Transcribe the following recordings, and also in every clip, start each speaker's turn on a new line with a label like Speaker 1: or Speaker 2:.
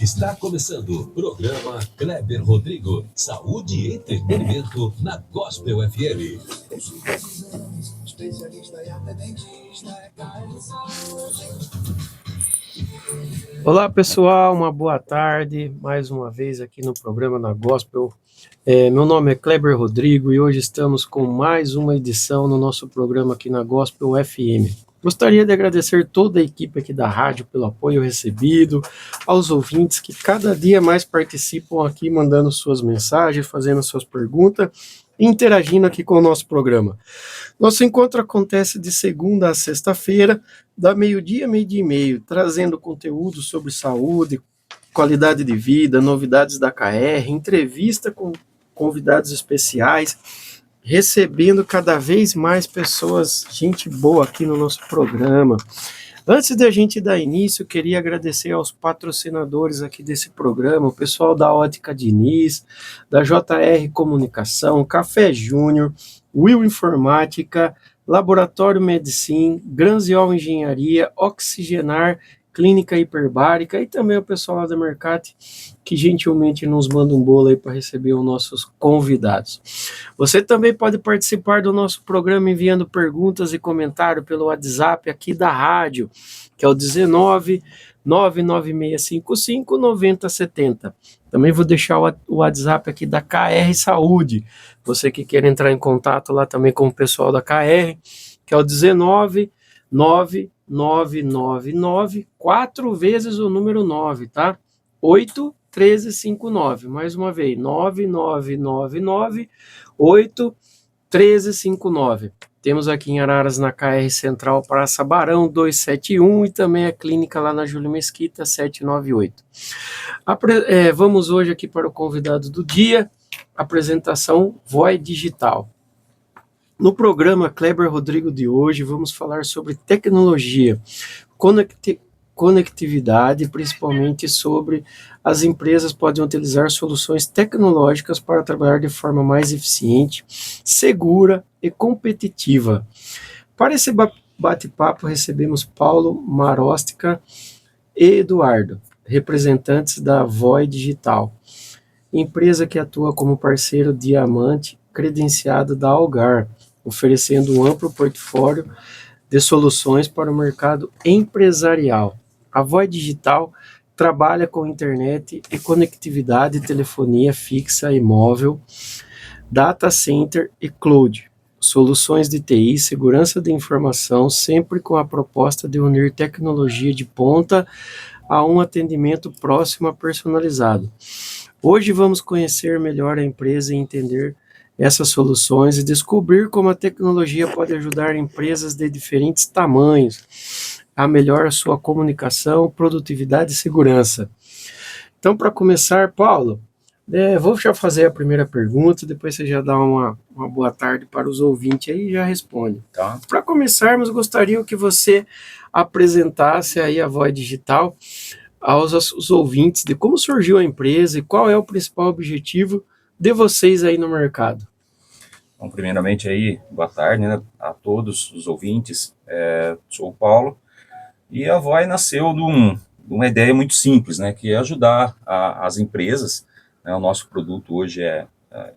Speaker 1: Está começando o programa Kleber Rodrigo, Saúde e Entretenimento na Gospel FM.
Speaker 2: Olá pessoal, uma boa tarde, mais uma vez aqui no programa na Gospel. Meu nome é Kleber Rodrigo e hoje estamos com mais uma edição no nosso programa aqui na Gospel FM. Gostaria de agradecer toda a equipe aqui da rádio pelo apoio recebido, aos ouvintes que cada dia mais participam aqui, mandando suas mensagens, fazendo suas perguntas e interagindo aqui com o nosso programa. Nosso encontro acontece de segunda a sexta-feira, da meio-dia a meio-dia e meio, trazendo conteúdo sobre saúde, qualidade de vida, novidades da KR, entrevista com convidados especiais, recebendo cada vez mais pessoas, gente boa aqui no nosso programa. Antes de a gente dar início, queria agradecer aos patrocinadores aqui desse programa, o pessoal da Ótica Diniz, da JR Comunicação, Café Júnior, Will Informática, Laboratório Medicine, Granziol Engenharia, Oxigenar, Clínica Hiperbárica e também o pessoal lá da Mercati, que gentilmente nos manda um bolo aí para receber os nossos convidados. Você também pode participar do nosso programa enviando perguntas e comentários pelo WhatsApp aqui da rádio, que é o 19 99655 9070. Também vou deixar o WhatsApp aqui da KR Saúde. Você que quer entrar em contato lá também com o pessoal da KR, que é o 19 9999, 4 vezes o número 9, tá? 81359. Mais uma vez, 9999 81359. Temos aqui em Araras, na KR Central, Praça Barão 271 e também a clínica lá na Júlio Mesquita 798. Vamos hoje aqui para o convidado do dia, apresentação Voz Digital. No programa Kleber Rodrigo de hoje, vamos falar sobre tecnologia, conectividade, principalmente sobre as empresas podem utilizar soluções tecnológicas para trabalhar de forma mais eficiente, segura e competitiva. Para esse bate-papo, recebemos Paulo Marostica e Eduardo, representantes da Voz Digital, empresa que atua como parceiro diamante credenciado da Algar, oferecendo um amplo portfólio de soluções para o mercado empresarial. A Voz Digital trabalha com internet e conectividade, telefonia fixa e móvel, data center e cloud, soluções de TI, segurança de informação, sempre com a proposta de unir tecnologia de ponta a um atendimento próximo e personalizado. Hoje vamos conhecer melhor a empresa e entender essas soluções e descobrir como a tecnologia pode ajudar empresas de diferentes tamanhos a melhorar a sua comunicação, produtividade e segurança. Então, para começar, Paulo, vou já fazer a primeira pergunta, depois você já dá uma boa tarde para os ouvintes aí e já responde.
Speaker 3: Tá.
Speaker 2: Para começarmos, gostaria que você apresentasse aí a Voz Digital aos ouvintes de como surgiu a empresa e qual é o principal objetivo de vocês aí no mercado.
Speaker 3: Bom, primeiramente aí, boa tarde, né, a todos os ouvintes. Sou o Paulo e a Voz nasceu de uma ideia muito simples, né, que é ajudar as empresas, né. O nosso produto hoje é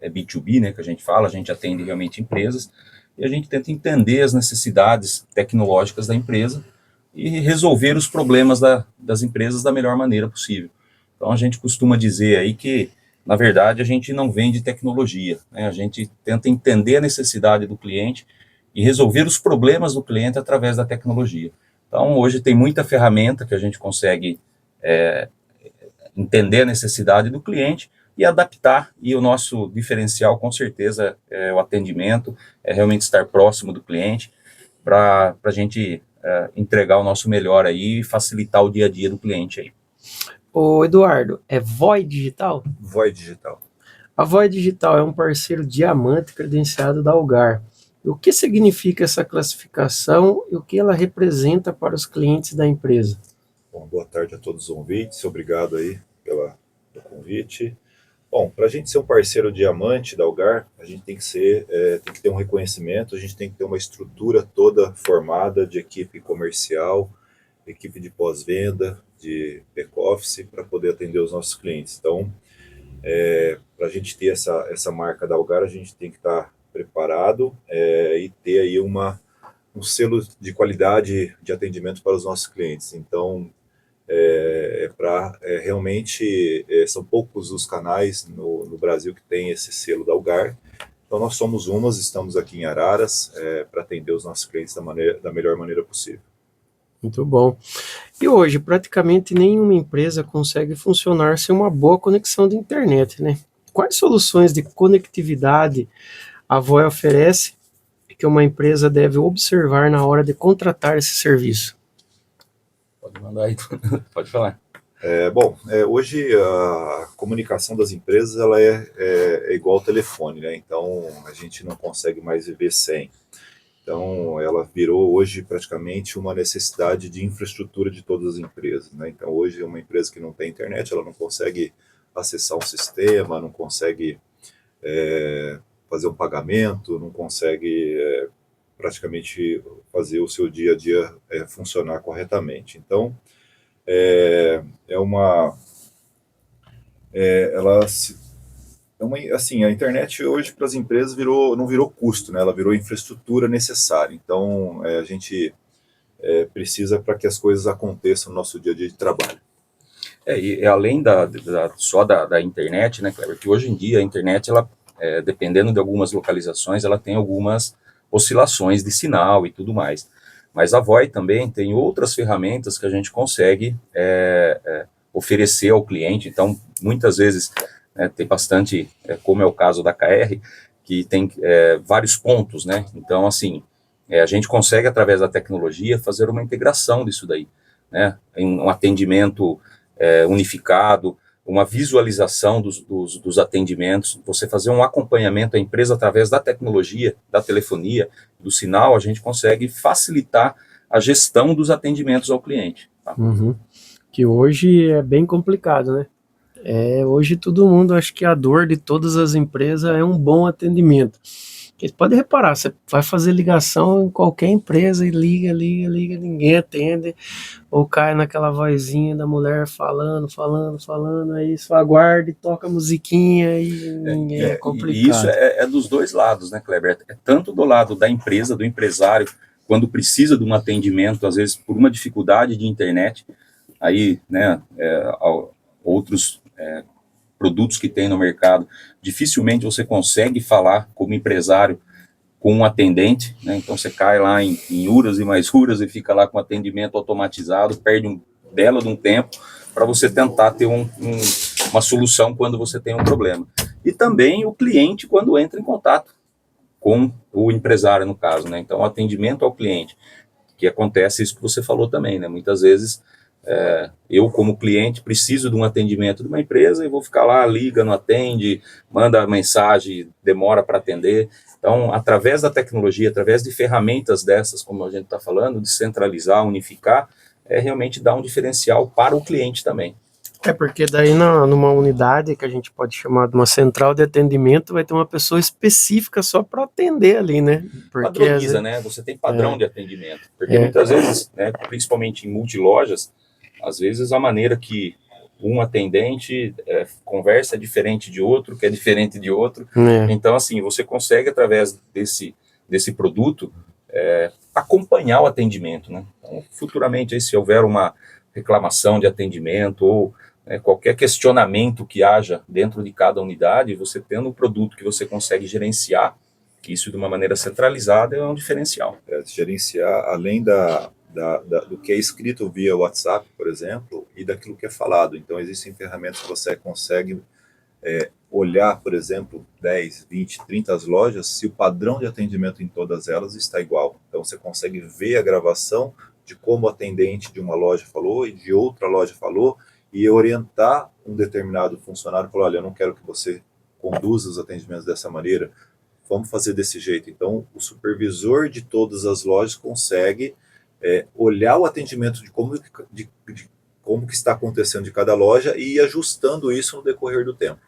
Speaker 3: B2B, né, que a gente fala, a gente atende realmente empresas e a gente tenta entender as necessidades tecnológicas da empresa e resolver os problemas das empresas da melhor maneira possível. Então a gente costuma dizer aí que, na verdade, a gente não vende tecnologia, né? A gente tenta entender a necessidade do cliente e resolver os problemas do cliente através da tecnologia. Então, hoje tem muita ferramenta que a gente consegue entender a necessidade do cliente e adaptar, e o nosso diferencial, com certeza, é o atendimento, é realmente estar próximo do cliente para a gente entregar o nosso melhor aí e facilitar o dia a dia do cliente aí.
Speaker 2: Ô Eduardo, é Voz Digital?
Speaker 3: Voz Digital.
Speaker 2: A Voz Digital é um parceiro diamante credenciado da Algar. O que significa essa classificação e o que ela representa para os clientes da empresa?
Speaker 4: Bom, boa tarde a todos os ouvintes, obrigado aí pelo convite. Bom, para a gente ser um parceiro diamante da Algar, a gente tem que ter um reconhecimento, a gente tem que ter uma estrutura toda formada de equipe comercial, equipe de pós-venda, de back-office, para poder atender os nossos clientes. Então, para a gente ter essa marca da Algar, a gente tem que estar preparado e ter aí um selo de qualidade de atendimento para os nossos clientes. Então, realmente, são poucos os canais no Brasil que tem esse selo da Algar. Então, nós somos estamos aqui em Araras para atender os nossos clientes da melhor maneira possível.
Speaker 2: Muito bom. E hoje, praticamente nenhuma empresa consegue funcionar sem uma boa conexão de internet, né? Quais soluções de conectividade a Voi oferece que uma empresa deve observar na hora de contratar esse serviço?
Speaker 3: Pode mandar aí, pode falar.
Speaker 4: Hoje a comunicação das empresas ela é igual ao telefone, né? Então a gente não consegue mais viver sem. Então ela virou hoje praticamente uma necessidade de infraestrutura de todas as empresas, né? Então hoje uma empresa que não tem internet, ela não consegue acessar um sistema, não consegue fazer um pagamento, não consegue praticamente fazer o seu dia a dia funcionar corretamente. Então assim, a internet hoje para as empresas não virou custo, né? Ela virou infraestrutura necessária. Então a gente precisa para que as coisas aconteçam no nosso dia a dia de trabalho.
Speaker 3: E além só da internet, né, Kleber, que hoje em dia a internet, ela, dependendo de algumas localizações, ela tem algumas oscilações de sinal e tudo mais. Mas a Voi também tem outras ferramentas que a gente consegue oferecer ao cliente. Então, muitas vezes, tem bastante, como é o caso da KR, que tem vários pontos, né? Então, assim, a gente consegue, através da tecnologia, fazer uma integração disso daí, né? Um atendimento unificado, uma visualização dos atendimentos, você fazer um acompanhamento à empresa através da tecnologia, da telefonia, do sinal, a gente consegue facilitar a gestão dos atendimentos ao cliente. Tá?
Speaker 2: Uhum. Que hoje é bem complicado, né? Hoje todo mundo, acho que a dor de todas as empresas é um bom atendimento. Porque pode reparar, você vai fazer ligação em qualquer empresa e liga, ninguém atende, ou cai naquela vozinha da mulher falando, aí só aguarde, toca musiquinha e é complicado.
Speaker 3: E isso é dos dois lados, né, Kleber? É tanto do lado da empresa, do empresário, quando precisa de um atendimento, às vezes por uma dificuldade de internet, aí, né, outros produtos que tem no mercado, dificilmente você consegue falar como empresário com um atendente, né? Então você cai lá em URAs e mais URAs e fica lá com atendimento automatizado, perde um belo de um tempo para você tentar ter uma solução quando você tem um problema. E também o cliente quando entra em contato com o empresário, no caso, né? Então o atendimento ao cliente, que acontece isso que você falou também, né? Muitas vezes eu, como cliente, preciso de um atendimento de uma empresa e vou ficar lá, liga, não atende, manda mensagem, demora para atender. Então, através da tecnologia, através de ferramentas dessas, como a gente está falando, de centralizar, unificar, realmente dá um diferencial para o cliente também.
Speaker 2: Porque daí numa unidade que a gente pode chamar de uma central de atendimento, vai ter uma pessoa específica só para atender ali, né? Porque
Speaker 3: padroniza, né? Você tem padrão de atendimento. Porque muitas vezes, né, principalmente em multilojas, às vezes a maneira que um atendente conversa é diferente de outro, que é diferente de outro. Então, assim, você consegue, através desse produto, acompanhar o atendimento, né? Então, futuramente, aí, se houver uma reclamação de atendimento ou qualquer questionamento que haja dentro de cada unidade, você tendo um produto que você consegue gerenciar, isso de uma maneira centralizada é um diferencial.
Speaker 4: Gerenciar, além do que é escrito via WhatsApp, por exemplo, e daquilo que é falado. Então, existem ferramentas que você consegue olhar, por exemplo, 10, 20, 30 lojas, se o padrão de atendimento em todas elas está igual. Então, você consegue ver a gravação de como o atendente de uma loja falou e de outra loja falou e orientar um determinado funcionário e falar, olha, eu não quero que você conduza os atendimentos dessa maneira, vamos fazer desse jeito. Então, o supervisor de todas as lojas consegue olhar o atendimento de como que está acontecendo de cada loja e ir ajustando isso no decorrer do tempo.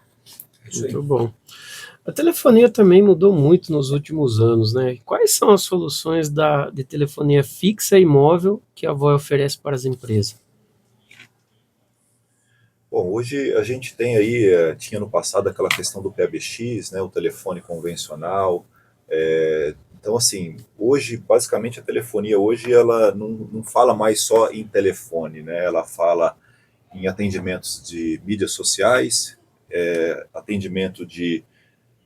Speaker 2: Muito bom. A telefonia também mudou muito nos últimos anos, né? Quais são as soluções de telefonia fixa e móvel que a Voi oferece para as empresas?
Speaker 4: Bom, hoje a gente tem aí, tinha no passado aquela questão do PBX, né, o telefone convencional. Então, assim, hoje, basicamente, a telefonia hoje, ela não fala mais só em telefone, né? Ela fala em atendimentos de mídias sociais, atendimento de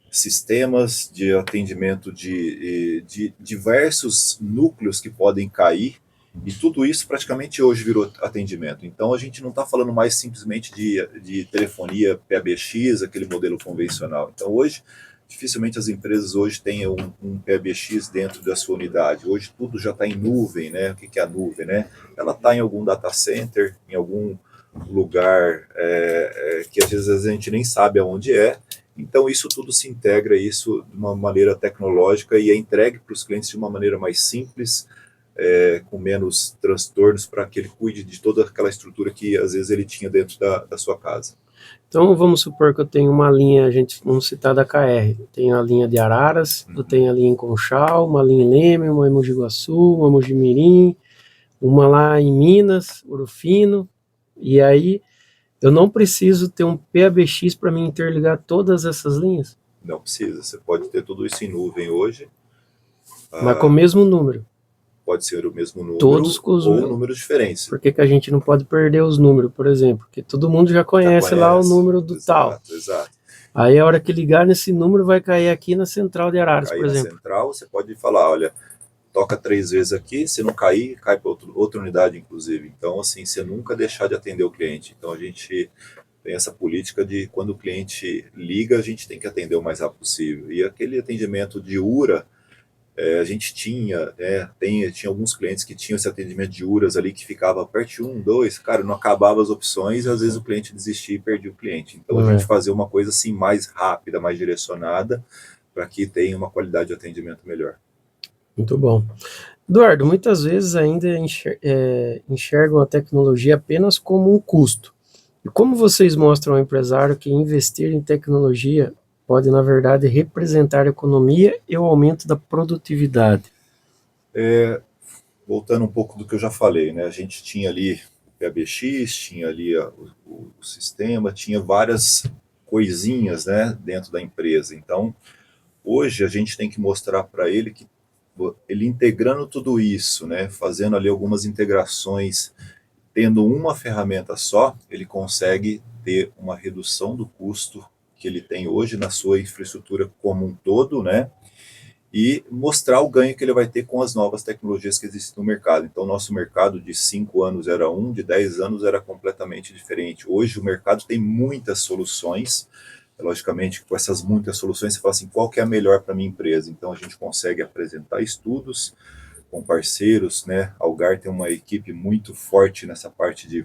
Speaker 4: sistemas, de atendimento de diversos núcleos que podem cair, e tudo isso praticamente hoje virou atendimento. Então a gente não está falando mais simplesmente de telefonia PBX, aquele modelo convencional. Então hoje, dificilmente as empresas hoje têm um PBX dentro da sua unidade. Hoje tudo já está em nuvem, né? O que é a nuvem, né? Ela está em algum data center, em algum lugar que às vezes a gente nem sabe aonde é. Então isso tudo se integra isso de uma maneira tecnológica e é entregue para os clientes de uma maneira mais simples, com menos transtornos, para que ele cuide de toda aquela estrutura que às vezes ele tinha dentro da sua casa.
Speaker 2: Então vamos supor que eu tenho uma linha, vamos citar da KR, eu tenho a linha de Araras, eu tenho a linha em Conchal, uma linha em Leme, uma em Mogi Guaçu, uma em Mogi Mirim, uma lá em Minas, Ouro Fino, e aí eu não preciso ter um PBX para me interligar todas essas linhas?
Speaker 4: Não precisa, você pode ter tudo isso em nuvem hoje.
Speaker 2: Mas com o mesmo número?
Speaker 4: Pode ser o mesmo número,
Speaker 2: todos com os
Speaker 4: ou números diferentes.
Speaker 2: Por que a gente não pode perder os números, por exemplo? Porque todo mundo já conhece lá o número do tal.
Speaker 4: Exato.
Speaker 2: Aí a hora que ligar nesse número vai cair aqui na central de Araras, por exemplo.
Speaker 4: Na central, você pode falar, olha, toca 3 vezes aqui, se não cair, cai para outra unidade, inclusive. Então, assim, você nunca deixar de atender o cliente. Então, a gente tem essa política de, quando o cliente liga, a gente tem que atender o mais rápido possível. E aquele atendimento de URA, a gente tinha alguns clientes que tinham esse atendimento de URAs ali, que ficava parte 1, 2, cara, não acabava as opções, e às vezes o cliente desistia e perdia o cliente. Então, a gente fazia uma coisa assim mais rápida, mais direcionada, para que tenha uma qualidade de atendimento melhor.
Speaker 2: Muito bom. Eduardo, muitas vezes ainda enxergam a tecnologia apenas como um custo. E como vocês mostram ao empresário que investir em tecnologia pode, na verdade, representar a economia e o aumento da produtividade?
Speaker 4: Voltando um pouco do que eu já falei, né? A gente tinha ali o PBX, tinha ali o sistema, tinha várias coisinhas, né, dentro da empresa. Então, hoje a gente tem que mostrar para ele que ele integrando tudo isso, né, fazendo ali algumas integrações, tendo uma ferramenta só, ele consegue ter uma redução do custo que ele tem hoje na sua infraestrutura como um todo, né? E mostrar o ganho que ele vai ter com as novas tecnologias que existem no mercado. Então, nosso mercado de 5 anos era de 10 anos era completamente diferente. Hoje, o mercado tem muitas soluções. Logicamente, com essas muitas soluções, você fala assim, qual que é a melhor para a minha empresa? Então, a gente consegue apresentar estudos com parceiros, né? A Algar tem uma equipe muito forte nessa parte de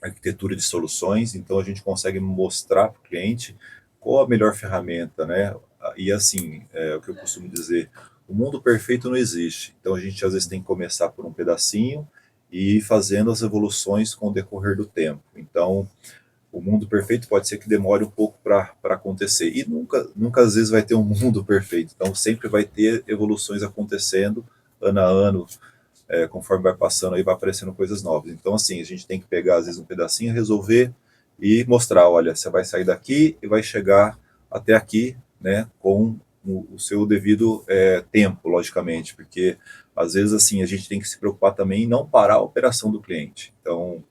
Speaker 4: arquitetura de soluções, então a gente consegue mostrar para o cliente qual a melhor ferramenta, né? E assim, o que eu costumo dizer, o mundo perfeito não existe, então a gente às vezes tem que começar por um pedacinho e ir fazendo as evoluções com o decorrer do tempo. Então, o mundo perfeito pode ser que demore um pouco para acontecer, e nunca às vezes vai ter um mundo perfeito, então sempre vai ter evoluções acontecendo ano a ano, conforme vai passando aí, vai aparecendo coisas novas. Então, assim, a gente tem que pegar, às vezes, um pedacinho, resolver e mostrar, olha, você vai sair daqui e vai chegar até aqui, né, com o seu devido tempo, logicamente, porque, às vezes, assim, a gente tem que se preocupar também em não parar a operação do cliente. Então,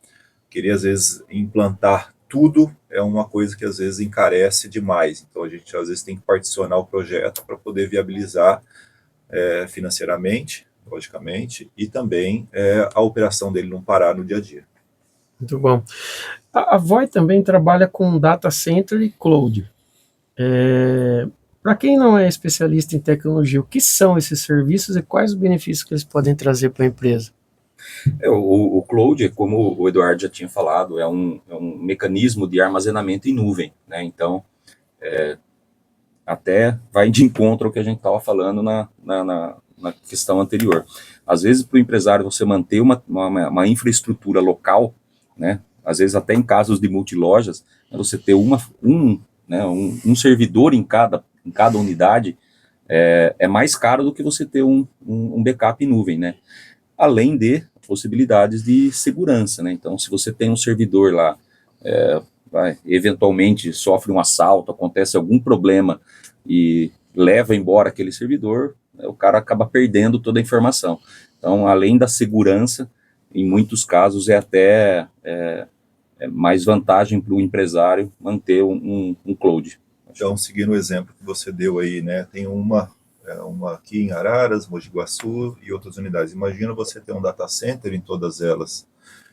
Speaker 4: querer, às vezes, implantar tudo é uma coisa que, às vezes, encarece demais. Então, a gente, às vezes, tem que particionar o projeto para poder viabilizar financeiramente, logicamente, e também a operação dele não parar no dia a dia.
Speaker 2: Muito bom. A Voi também trabalha com data center e cloud. Para quem não é especialista em tecnologia, o que são esses serviços e quais os benefícios que eles podem trazer para a empresa?
Speaker 3: O cloud, como o Eduardo já tinha falado, é um mecanismo de armazenamento em nuvem, né? Então, até vai de encontro ao que a gente estava falando na questão anterior. Às vezes, para o empresário, você manter uma infraestrutura local, né? Às vezes até em casos de multilojas, você ter um servidor em cada em cada unidade, é mais caro do que você ter um backup em nuvem, né? Além de possibilidades de segurança, né? Então, se você tem um servidor lá, eventualmente sofre um assalto, acontece algum problema e leva embora aquele servidor, o cara acaba perdendo toda a informação. Então, além da segurança, em muitos casos é até mais vantagem para o empresário manter um cloud.
Speaker 4: Então, seguindo o exemplo que você deu aí, né, tem uma aqui em Araras, Mogi Guaçu e outras unidades. Imagina você ter um data center em todas elas.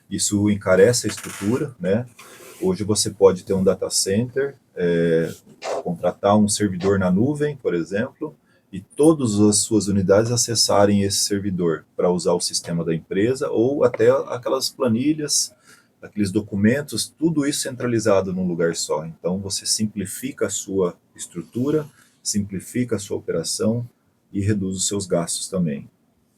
Speaker 4: Isso encarece a estrutura, né? Hoje você pode ter um data center, contratar um servidor na nuvem, por exemplo, e todas as suas unidades acessarem esse servidor para usar o sistema da empresa ou até aquelas planilhas, aqueles documentos, tudo isso centralizado num lugar só. Então você simplifica a sua estrutura, simplifica a sua operação e reduz os seus gastos também.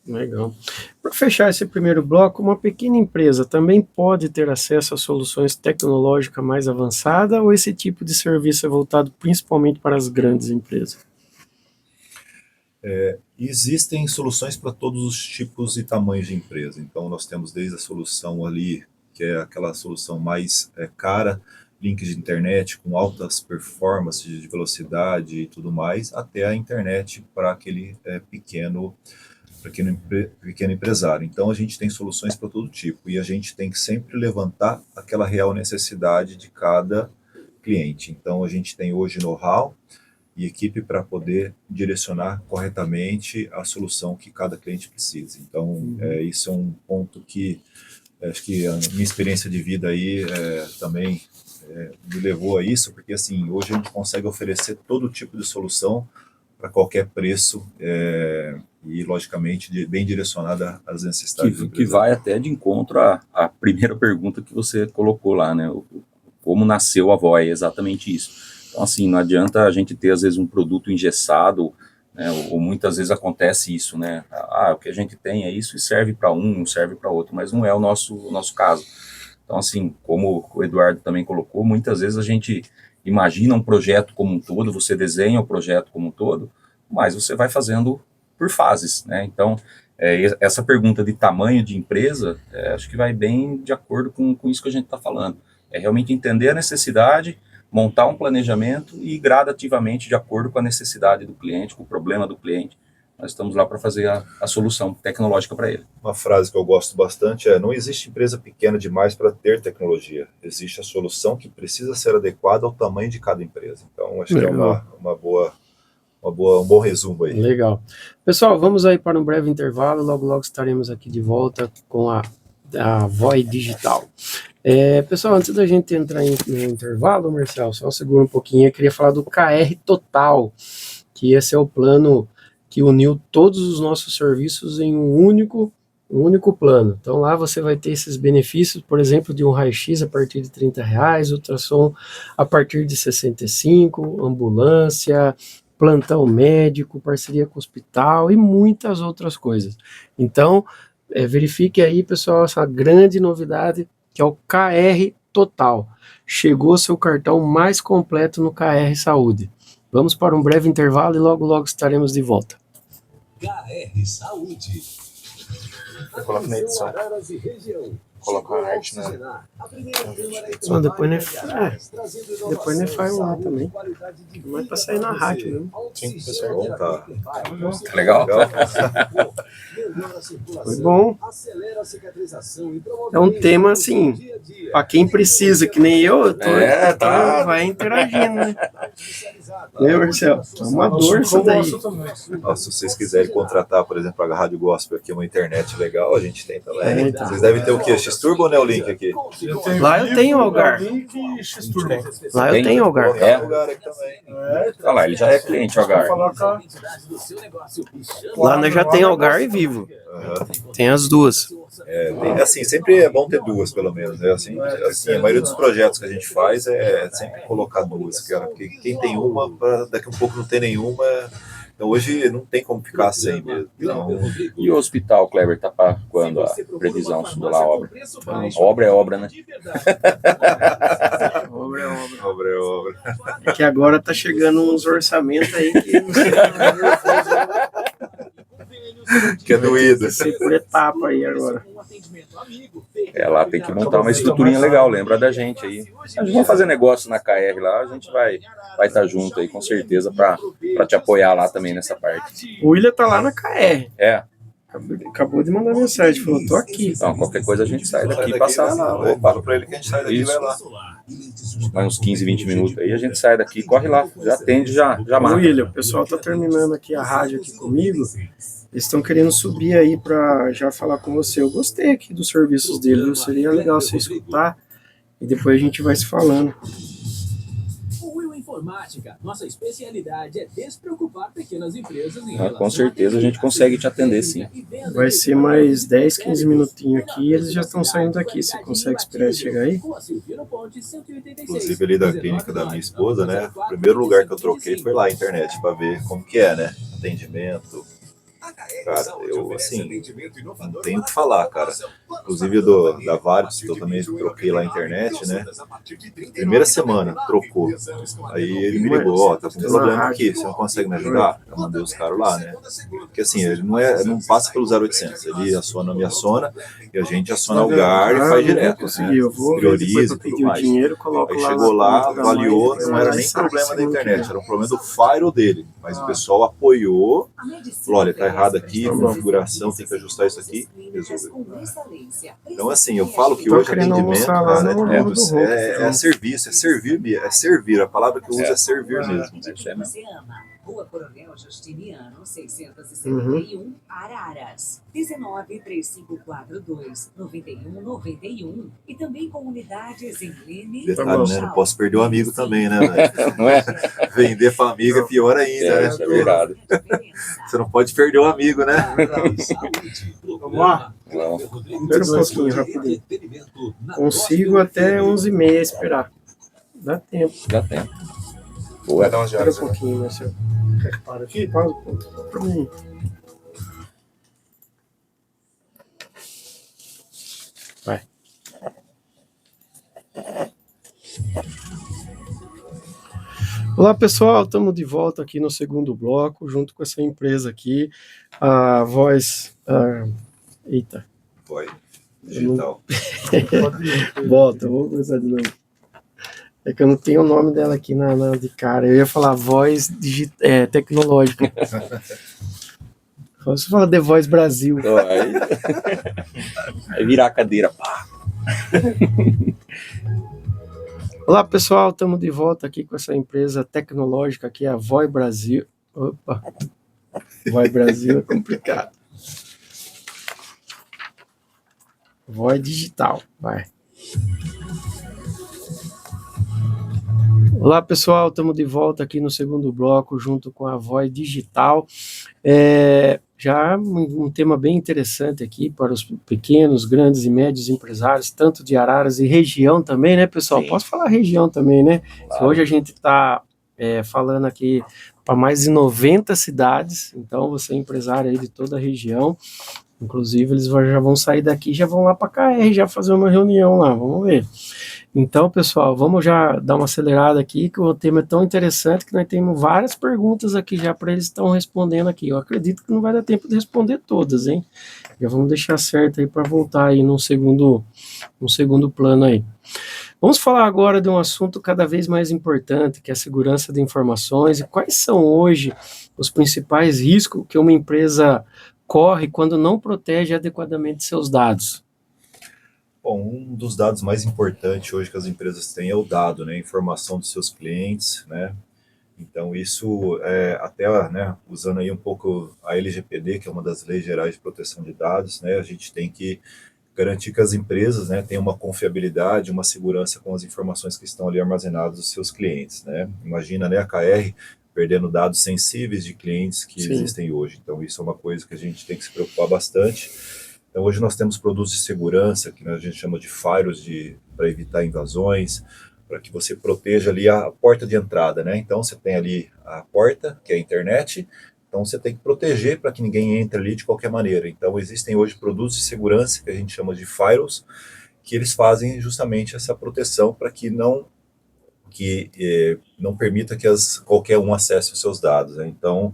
Speaker 2: Legal. Para fechar esse primeiro bloco, uma pequena empresa também pode ter acesso a soluções tecnológicas mais avançadas ou esse tipo de serviço é voltado principalmente para as grandes empresas?
Speaker 4: Existem soluções para todos os tipos e tamanhos de empresa. Então nós temos desde a solução ali, que é aquela solução mais cara, links de internet com altas performances de velocidade e tudo mais, até a internet para aquele pequeno empresário. Então a gente tem soluções para todo tipo e a gente tem que sempre levantar aquela real necessidade de cada cliente. Então a gente tem hoje know-how e equipe para poder direcionar corretamente a solução que cada cliente precisa. Então isso é um ponto que acho que a minha experiência de vida aí também me levou a isso, porque assim, hoje a gente consegue oferecer todo tipo de solução para qualquer preço e, logicamente, bem direcionada às necessidades do
Speaker 3: que vai até de encontro à primeira pergunta que você colocou lá, né? Como nasceu a Voi, exatamente isso. Então, assim, não adianta a gente ter, às vezes, um produto engessado, né? Ou muitas vezes acontece isso, né? O que a gente tem é isso e serve para um, não serve para outro, mas não é o nosso caso. Então, assim, como o Eduardo também colocou, muitas vezes a gente imagina um projeto como um todo, você desenha o projeto como um todo, mas você vai fazendo por fases, né? Então, essa pergunta de tamanho de empresa, acho que vai bem de acordo com isso que a gente está falando. É realmente entender a necessidade, montar um planejamento e gradativamente, de acordo com a necessidade do cliente, com o problema do cliente, nós estamos lá para fazer a solução tecnológica para ele.
Speaker 4: Uma frase que eu gosto bastante não existe empresa pequena demais para ter tecnologia. Existe a solução que precisa ser adequada ao tamanho de cada empresa. Então, acho que é um bom resumo aí.
Speaker 2: Legal. Pessoal, vamos aí para um breve intervalo. Logo, logo estaremos aqui de volta com a Voi Digital. Pessoal, antes da gente entrar no intervalo, Marcelo, só segura um pouquinho. Eu queria falar do KR Total, que esse é o plano que uniu todos os nossos serviços em um único plano. Então lá você vai ter esses benefícios, por exemplo, de um raio-x a partir de R$30, ultrassom a partir de 65, ambulância, plantão médico, parceria com o hospital e muitas outras coisas. Então, verifique aí, pessoal, essa grande novidade que é o KR Total. Chegou seu cartão mais completo no KR Saúde. Vamos para um breve intervalo e logo, logo estaremos de volta.
Speaker 1: KR Saúde.
Speaker 5: Eu coloco na edição. Coloco a arte, né?
Speaker 2: Depois não faz lá também. Mas pra sair na rádio mesmo.
Speaker 5: Sim, tá certo.
Speaker 4: Tá.
Speaker 3: Legal?
Speaker 2: Foi bom. É um tema assim, pra quem precisa, que nem eu vai interagindo, né? Marcelo? É uma dor isso daí.
Speaker 4: Se vocês quiserem contratar, por exemplo, a Rádio Gospel aqui, uma internet legal, a gente tem também.
Speaker 2: Então.
Speaker 4: Vocês devem ter o quê? X-Turbo ou Neolink aqui?
Speaker 2: Lá eu tenho Algar. Lá eu tenho Algar.
Speaker 4: Lugar aqui também.
Speaker 3: Olha lá, ele já é cliente, Algar.
Speaker 2: Lá nós já tem Algar e Vivo. Tem as duas.
Speaker 4: Assim, sempre é bom ter duas, pelo menos. Assim, a maioria dos projetos que a gente faz é sempre colocar duas, cara, porque quem tem uma, daqui a um pouco não tem nenhuma, Então hoje não tem como ficar sem mesmo. Então,
Speaker 3: E o hospital, Kleber, tá para quando a previsão da obra? Obra é obra, né?
Speaker 2: Obra é obra.
Speaker 4: obra é obra.
Speaker 2: É que agora tá chegando uns orçamentos aí que não sei
Speaker 4: Que é doído.
Speaker 2: ser por etapa aí agora.
Speaker 3: Lá tem que montar uma estruturinha legal, lembra da gente aí. A gente vai fazer negócio na KR lá, a gente vai estar junto aí com certeza para te apoiar lá também nessa parte.
Speaker 2: O William tá lá na KR. Acabou de mandar mensagem, falou, tô aqui.
Speaker 3: Então, qualquer coisa a gente sai daqui e passa lá.
Speaker 4: Eu falo pra ele que a gente sai daqui e vai lá.
Speaker 3: Mais uns 15, 20 minutos aí, a gente sai daqui, corre lá, já atende, já
Speaker 2: Ô,
Speaker 3: marca.
Speaker 2: William, o pessoal tá terminando aqui a rádio aqui comigo. Eles estão querendo subir aí para já falar com você. Eu gostei aqui dos serviços dele, viu? Seria legal você escutar e depois a gente vai se falando.
Speaker 1: O Will Informática, nossa especialidade é despreocupar pequenas empresas em
Speaker 3: Com certeza a gente consegue te atender sim.
Speaker 2: Vai ser mais 10, 15 minutinhos aqui e eles já estão saindo daqui. Você consegue esperar eles chegar aí?
Speaker 4: Inclusive ali da clínica da minha esposa, né? O primeiro lugar que eu troquei foi lá, a internet, para ver como que é, né? Atendimento. Cara, eu assim, não tenho o que falar, cara. Inclusive da Varios, que eu também troquei lá a internet, né? Primeira semana, trocou. Aí ele me ligou, ó, tá com um problema aqui, você não consegue me ajudar? Eu mandei os caras lá, né? Porque assim, ele não passa pelo 0800, ele aciona, me aciona, e a gente aciona o GAR e faz direto, né?
Speaker 2: Eu vou
Speaker 4: Prioriza e tudo mais.
Speaker 2: dinheiro, coloco
Speaker 4: Aí
Speaker 2: lá
Speaker 4: chegou lá,
Speaker 2: na
Speaker 4: avaliou,
Speaker 2: conta
Speaker 4: não
Speaker 2: da
Speaker 4: era
Speaker 2: mãe,
Speaker 4: nem
Speaker 2: sabe,
Speaker 4: problema da
Speaker 2: se não
Speaker 4: internet,
Speaker 2: quiser.
Speaker 4: era um problema do firewall dele. Mas o pessoal apoiou, falou, olha, tá errado aqui, configuração, tem que ajustar isso aqui, resolveu. Então assim, eu falo que
Speaker 2: Tô
Speaker 4: hoje
Speaker 2: querendo
Speaker 4: atendimento,
Speaker 2: almoçar lá
Speaker 4: cara,
Speaker 2: no
Speaker 4: é,
Speaker 2: Morro do Rouco.
Speaker 4: é serviço, é servir mesmo, é servir, a palavra que eu uso é servir mesmo.
Speaker 6: Você ama. Rua Coronel Justiniano, 671, Araras. 19-3542-9191. E também com unidades em Leme.
Speaker 4: Detalhe, né? Não posso perder o amigo também, né, velho?
Speaker 3: Não é?
Speaker 4: Vender pra amigo é pior ainda, né?
Speaker 3: Isso é verdade.
Speaker 4: Você não pode perder o amigo, né?
Speaker 2: Vamos lá?
Speaker 3: Vamos.
Speaker 2: Espera um pouquinho, rapidinho. Consigo até 11h30 esperar. Dá tempo.
Speaker 3: Dá tempo.
Speaker 5: Vai dar 11
Speaker 2: Espera um
Speaker 5: horas. Né?
Speaker 2: pouquinho, Marcelo. Quer que para aqui? Pausa um pouco pra mim. Vai. Olá pessoal, estamos de volta aqui no segundo bloco, junto com essa empresa aqui, a Voz. Eita,
Speaker 4: Foi. Digital.
Speaker 2: volta, vou começar de novo. É que eu não tenho o nome dela aqui na de cara. Eu ia falar Voz Tecnológica. Você fala The Voice Brasil.
Speaker 3: Aí virar a cadeira. Pá.
Speaker 2: Olá pessoal, estamos de volta aqui com essa empresa tecnológica aqui, a Voi Brasil. Opa, Voi Brasil é complicado. Voi Digital, vai. Olá pessoal, estamos de volta aqui no segundo bloco junto com a Voi Digital. Já um tema bem interessante aqui para os pequenos, grandes e médios empresários, tanto de Araras e região também, né pessoal?
Speaker 3: Sim.
Speaker 2: Posso falar região também, né?
Speaker 3: Claro.
Speaker 2: Hoje a gente está falando aqui para mais de 90 cidades, então você é empresário aí de toda a região. Inclusive, eles já vão sair daqui e já vão lá para KR, já fazer uma reunião lá, vamos ver. Então, pessoal, vamos já dar uma acelerada aqui, que o tema é tão interessante que nós temos várias perguntas aqui já para eles estão respondendo aqui. Eu acredito que não vai dar tempo de responder todas, hein? Já vamos deixar certo aí para voltar aí num segundo plano aí. Vamos falar agora de um assunto cada vez mais importante, que é a segurança de informações. E quais são hoje os principais riscos que uma empresa corre quando não protege adequadamente seus dados?
Speaker 4: Bom, um dos dados mais importantes hoje que as empresas têm é o dado, né? A informação dos seus clientes, né? Então isso até, né, usando aí um pouco a LGPD, que é uma das leis gerais de proteção de dados, né? A gente tem que garantir que as empresas, né, tenham uma confiabilidade, uma segurança com as informações que estão ali armazenadas dos seus clientes, né? Imagina, né, a KR perdendo dados sensíveis de clientes que
Speaker 2: Sim.
Speaker 4: existem hoje. Então isso é uma coisa que a gente tem que se preocupar bastante. Então hoje nós temos produtos de segurança, que a gente chama de firewalls para evitar invasões, para que você proteja ali a porta de entrada, né? Então você tem ali a porta, que é a internet, Então você tem que proteger para que ninguém entre ali de qualquer maneira. Então existem hoje produtos de segurança que a gente chama de firewalls, que eles fazem justamente essa proteção para que não permita que qualquer um acesse os seus dados, né? Então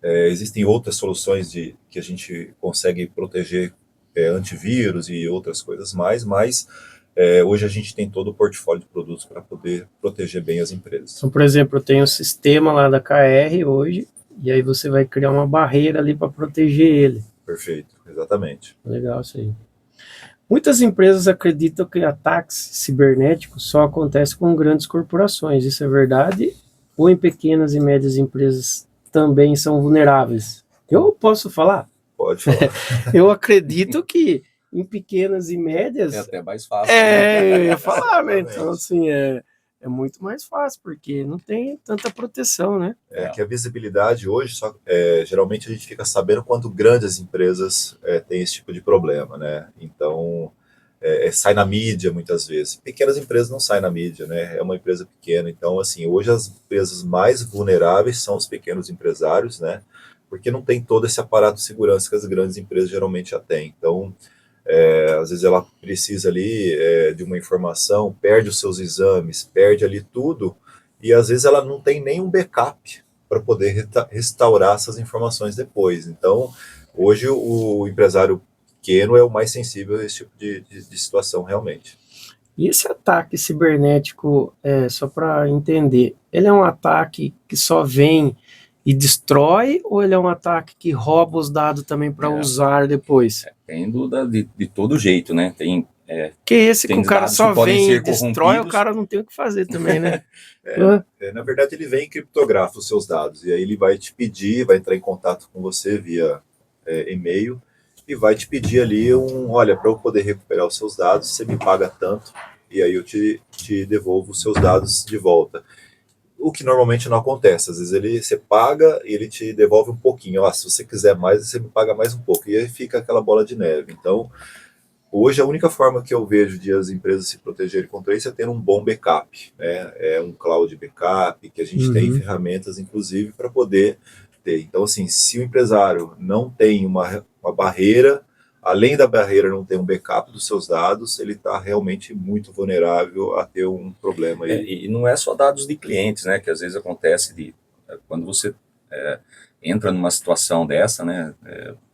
Speaker 4: existem outras soluções que a gente consegue proteger, antivírus e outras coisas mais, mas hoje a gente tem todo o portfólio de produtos para poder proteger bem as empresas.
Speaker 2: Então, por exemplo, eu tenho um sistema lá da KR hoje, e aí você vai criar uma barreira ali para proteger ele.
Speaker 4: Perfeito, exatamente.
Speaker 2: Legal isso aí. Muitas empresas acreditam que ataques cibernéticos só acontecem com grandes corporações. Isso é verdade? Ou em pequenas e médias empresas também são vulneráveis? Eu posso falar?
Speaker 4: Pode falar.
Speaker 2: Eu acredito que em pequenas e médias...
Speaker 3: É até mais fácil.
Speaker 2: eu ia falar, né? Então, assim, é muito mais fácil, porque não tem tanta proteção, né?
Speaker 4: Que a visibilidade hoje, geralmente a gente fica sabendo quanto grandes empresas têm esse tipo de problema, né? Então, sai na mídia muitas vezes. Pequenas empresas não saem na mídia, né? É uma empresa pequena. Então, assim, hoje as empresas mais vulneráveis são os pequenos empresários, né? Porque não tem todo esse aparato de segurança que as grandes empresas geralmente já têm. Então, às vezes ela precisa ali de uma informação, perde os seus exames, perde ali tudo, e às vezes ela não tem nenhum backup para poder restaurar essas informações depois. Então, hoje o empresário pequeno é o mais sensível a esse tipo de situação realmente.
Speaker 2: E esse ataque cibernético, só para entender, ele é um ataque que só vem e destrói, ou ele é um ataque que rouba os dados também para usar depois?
Speaker 3: Tem de todo jeito, né? Tem
Speaker 2: que esse que o cara
Speaker 3: dados
Speaker 2: só
Speaker 3: que podem
Speaker 2: vem e
Speaker 3: ser
Speaker 2: destrói,
Speaker 3: corrompidos.
Speaker 2: o cara não tem o que fazer também, né?
Speaker 4: Na verdade, ele vem e criptografa os seus dados, e aí ele vai te pedir, vai entrar em contato com você via e-mail, e vai te pedir ali olha, para eu poder recuperar os seus dados, você me paga tanto, e aí eu te devolvo os seus dados de volta. O que normalmente não acontece, às vezes você paga e ele te devolve um pouquinho. Se você quiser mais, você me paga mais um pouco. E aí fica aquela bola de neve. Então, hoje a única forma que eu vejo de as empresas se protegerem contra isso é ter um bom backup, né? É um cloud backup, que a gente tem ferramentas, inclusive, para poder ter. Então, assim, se o empresário não tem uma barreira, além da barreira não ter um backup dos seus dados, ele está realmente muito vulnerável a ter um problema aí.
Speaker 3: E não é só dados de clientes, né? Que às vezes acontece quando você entra numa situação dessa, né?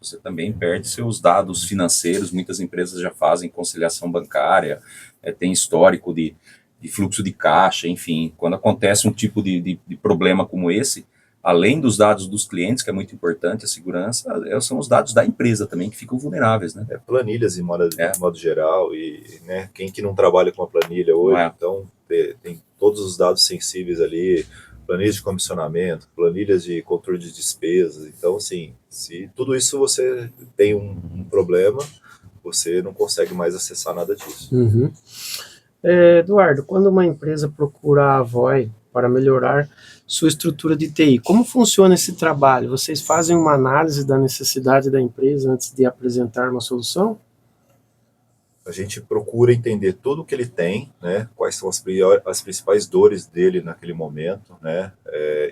Speaker 3: Você também perde seus dados financeiros. Muitas empresas já fazem conciliação bancária, tem histórico de fluxo de caixa, enfim. Quando acontece um tipo de problema como esse, além dos dados dos clientes, que é muito importante, a segurança, são os dados da empresa também, que ficam vulneráveis, né?
Speaker 4: Planilhas, de modo geral, e né, quem que não trabalha com a planilha hoje, então tem todos os dados sensíveis ali, planilhas de comissionamento, planilhas de controle de despesas. Então, assim, se tudo isso você tem um problema, você não consegue mais acessar nada disso.
Speaker 2: Eduardo, quando uma empresa procura a Avoi para melhorar sua estrutura de TI, como funciona esse trabalho? Vocês fazem uma análise da necessidade da empresa antes de apresentar uma solução?
Speaker 4: A gente procura entender tudo o que ele tem, né, quais são as principais dores dele naquele momento, né,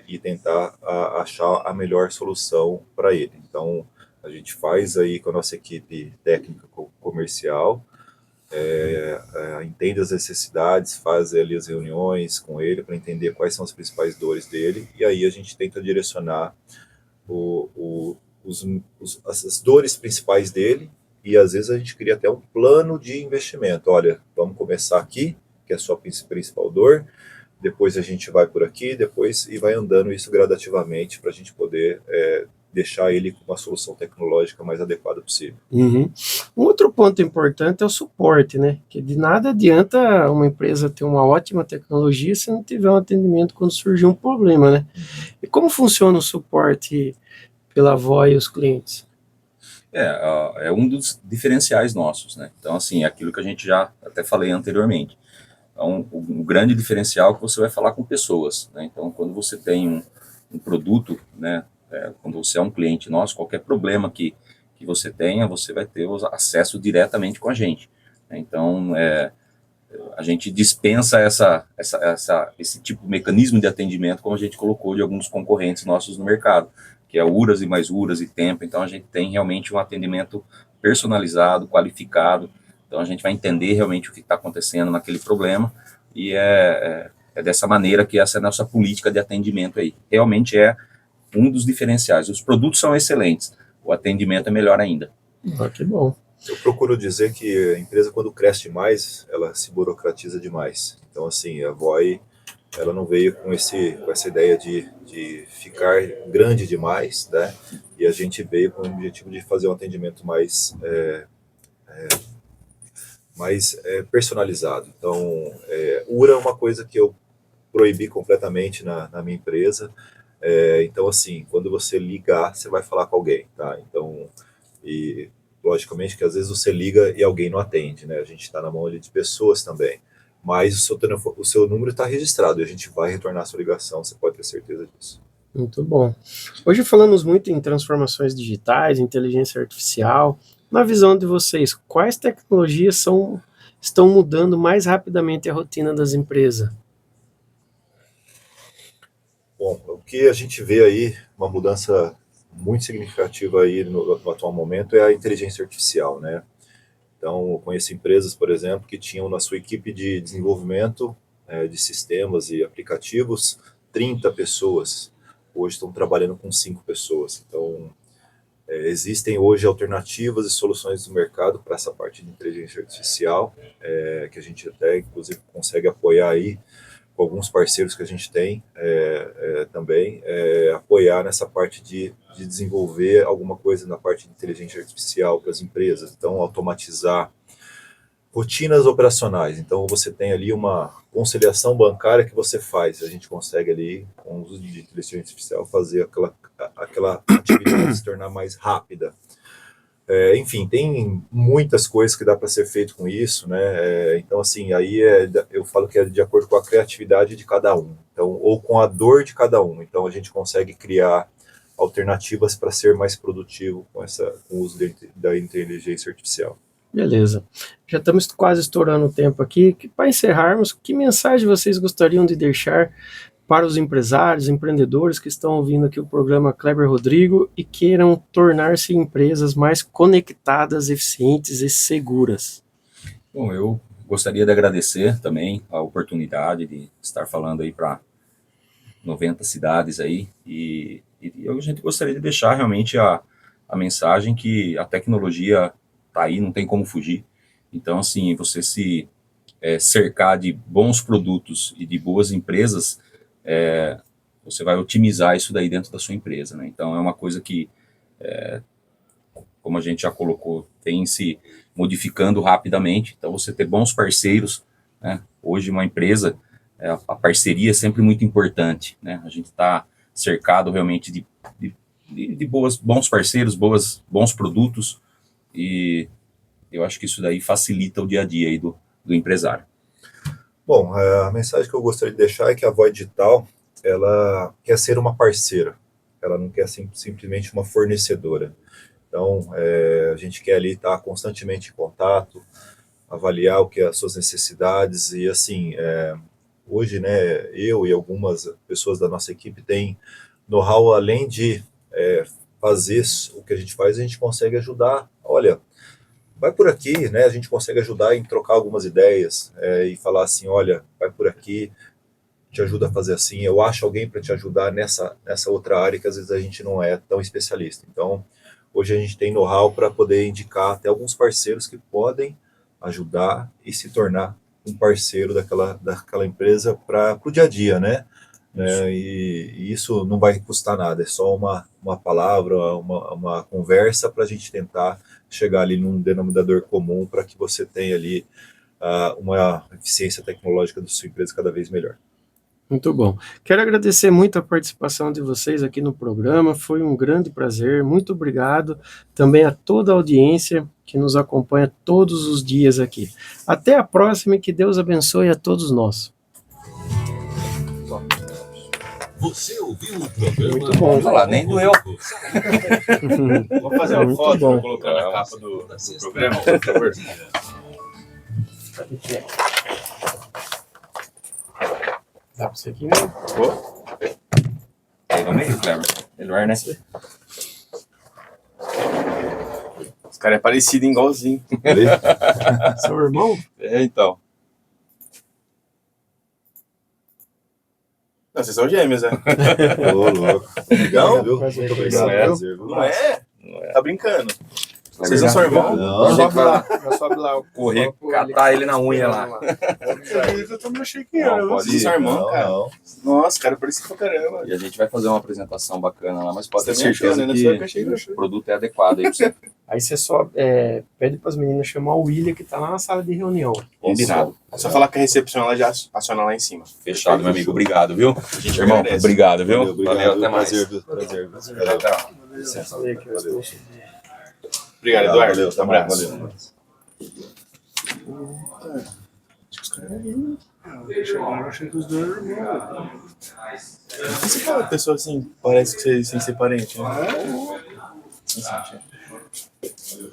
Speaker 4: e tentar achar a melhor solução para ele. Então, a gente faz aí com a nossa equipe técnica comercial, entende as necessidades, faz ali as reuniões com ele para entender quais são as principais dores dele, e aí a gente tenta direcionar as dores principais dele, e às vezes a gente cria até um plano de investimento. Olha, vamos começar aqui, que é a sua principal dor, depois a gente vai por aqui, e vai andando isso gradativamente para a gente poder deixar ele com uma solução tecnológica mais adequada possível.
Speaker 2: Um outro ponto importante é o suporte, né? Que de nada adianta uma empresa ter uma ótima tecnologia se não tiver um atendimento quando surgir um problema, né? E como funciona o suporte pela Avoi e os clientes?
Speaker 3: É um dos diferenciais nossos, né? Então, assim, aquilo que a gente já até falei anteriormente. Então, um grande diferencial é que você vai falar com pessoas, né? Então, quando você tem um produto, né? Quando você é um cliente nosso, qualquer problema que você tenha, você vai ter acesso diretamente com a gente. Então, a gente dispensa esse tipo de mecanismo de atendimento, como a gente colocou de alguns concorrentes nossos no mercado, que é URAS e mais URAS e tempo. Então a gente tem realmente um atendimento personalizado, qualificado. Então a gente vai entender realmente o que está acontecendo naquele problema e é dessa maneira que essa é a nossa política de atendimento aí. Realmente é um dos diferenciais. Os produtos são excelentes, o atendimento é melhor ainda.
Speaker 2: Que bom.
Speaker 4: Eu procuro dizer que a empresa, quando cresce demais, ela se burocratiza demais. Então, assim, a Voi, ela não veio com essa ideia de ficar grande demais, né? E a gente veio com o objetivo de fazer um atendimento mais personalizado. Então, URA é uma coisa que eu proibi completamente na minha empresa. Então, assim, quando você ligar, você vai falar com alguém, tá? Então, e logicamente que às vezes você liga e alguém não atende, né? A gente está na mão ali de pessoas também. Mas o seu número está registrado e a gente vai retornar a sua ligação, você pode ter certeza disso.
Speaker 2: Muito bom. Hoje falamos muito em transformações digitais, inteligência artificial. Na visão de vocês, quais tecnologias estão mudando mais rapidamente a rotina das empresas?
Speaker 4: Bom, o que a gente vê aí, uma mudança muito significativa aí no atual momento é a inteligência artificial, né? Então, eu conheço empresas, por exemplo, que tinham na sua equipe de desenvolvimento de sistemas e aplicativos 30 pessoas. Hoje estão trabalhando com 5 pessoas. Então, existem hoje alternativas e soluções no mercado para essa parte de inteligência artificial, que a gente até, inclusive, consegue apoiar aí com alguns parceiros que a gente tem também, apoiar nessa parte de desenvolver alguma coisa na parte de inteligência artificial para as empresas. Então, automatizar rotinas operacionais. Então, você tem ali uma conciliação bancária que você faz. A gente consegue ali, com o uso de inteligência artificial, fazer aquela atividade se tornar mais rápida. Enfim, tem muitas coisas que dá para ser feito com isso, né? Então, assim, aí eu falo que é de acordo com a criatividade de cada um, então, ou com a dor de cada um. Então, a gente consegue criar alternativas para ser mais produtivo com o uso da inteligência artificial.
Speaker 2: Beleza. Já estamos quase estourando o tempo aqui. Para encerrarmos, que mensagem vocês gostariam de deixar para os empresários, empreendedores que estão ouvindo aqui o programa Kleber Rodrigo e queiram tornar-se empresas mais conectadas, eficientes e seguras?
Speaker 3: Bom, eu gostaria de agradecer também a oportunidade de estar falando aí para 90 cidades aí e a gente gostaria de deixar realmente a mensagem que a tecnologia está aí, não tem como fugir. Então, assim, você se cercar de bons produtos e de boas empresas, você vai otimizar isso daí dentro da sua empresa, né? Então é uma coisa que, como a gente já colocou, tem se modificando rapidamente. Então você ter bons parceiros, né? Hoje uma empresa, a parceria é sempre muito importante, né? A gente está cercado realmente de bons parceiros, bons produtos, e eu acho que isso daí facilita o dia a dia aí do empresário.
Speaker 4: Bom, a mensagem que eu gostaria de deixar é que a Voi Digital, ela quer ser uma parceira, ela não quer simplesmente uma fornecedora. Então, a gente quer ali estar constantemente em contato, avaliar o que é as suas necessidades e, assim, hoje, né, eu e algumas pessoas da nossa equipe têm know-how, além de fazer o que a gente consegue ajudar. Olha, vai por aqui, né? A gente consegue ajudar em trocar algumas ideias e falar assim, olha, vai por aqui, te ajuda a fazer assim, eu acho alguém para te ajudar nessa outra área que às vezes a gente não é tão especialista. Então, hoje a gente tem know-how para poder indicar até alguns parceiros que podem ajudar e se tornar um parceiro daquela empresa para o dia a dia, né? E isso não vai custar nada, é só uma palavra, uma conversa para a gente tentar chegar ali num denominador comum para que você tenha ali uma eficiência tecnológica da sua empresa cada vez melhor.
Speaker 2: Muito bom. Quero agradecer muito a participação de vocês aqui no programa, foi um grande prazer, muito obrigado também a toda a audiência que nos acompanha todos os dias aqui. Até a próxima e que Deus abençoe a todos nós.
Speaker 1: Você ouviu o programa?
Speaker 2: Muito bom.
Speaker 3: Falar, nem doeu.
Speaker 5: Vamos fazer uma
Speaker 2: Muito
Speaker 5: foto
Speaker 2: bom.
Speaker 5: para colocar na capa do programa, por favor.
Speaker 2: Dá para você aqui, né?
Speaker 3: Pega o meio, Kleber. Melhor, né?
Speaker 5: cara é parecido, igualzinho.
Speaker 2: Seu irmão?
Speaker 3: É, então.
Speaker 5: Não, vocês são gêmeos, né?
Speaker 4: Ô, louco. Obrigado, viu?
Speaker 2: Mas
Speaker 4: Muito
Speaker 2: não
Speaker 4: obrigado.
Speaker 3: é.
Speaker 4: Prazer, viu?
Speaker 5: Não é?
Speaker 3: Não é.
Speaker 5: Tá brincando.
Speaker 3: É
Speaker 5: Vocês não são
Speaker 3: verdade.
Speaker 5: irmãos?
Speaker 4: Não,
Speaker 3: A gente vai
Speaker 2: Já sobe lá.
Speaker 3: correr,
Speaker 2: Pô,
Speaker 3: catar ele na unha lá.
Speaker 5: Eu também achei que
Speaker 3: Não,
Speaker 5: era.
Speaker 3: pode
Speaker 5: Vocês são
Speaker 3: ir.
Speaker 5: irmãos,
Speaker 4: Não,
Speaker 5: cara?
Speaker 4: não.
Speaker 5: Nossa, cara, parecido pra caramba.
Speaker 3: E a gente vai fazer uma apresentação bacana lá, mas pode
Speaker 5: Você
Speaker 3: ter
Speaker 5: me achou,
Speaker 3: certeza
Speaker 5: né? Não sei o que eu
Speaker 3: que
Speaker 5: achei que eu achei.
Speaker 3: o produto é adequado aí pra você.
Speaker 2: Aí você só pede para as meninas chamar o William, que tá lá na sala de reunião.
Speaker 3: Combinado.
Speaker 5: É só falar que a recepção ela já aciona lá em cima.
Speaker 3: Fechado, meu amigo. Obrigado, viu?
Speaker 5: A gente
Speaker 3: Irmão,
Speaker 5: agradece.
Speaker 3: obrigado, viu?
Speaker 4: Valeu, obrigado,
Speaker 3: Valeu, até
Speaker 4: viu?
Speaker 3: mais.
Speaker 4: Prazer, viu? Prazer, viu?
Speaker 3: Tchau.
Speaker 2: Eu falei aqui, eu
Speaker 4: Valeu.
Speaker 2: estou-
Speaker 5: Obrigado, Eduardo.
Speaker 4: Valeu,
Speaker 5: Um
Speaker 4: tá bom,
Speaker 5: abraço.
Speaker 4: valeu.
Speaker 5: Eu achei que os dois eram irmãos. Você fala uma pessoa assim, parece que você sem ser parente, né? Sim, sim,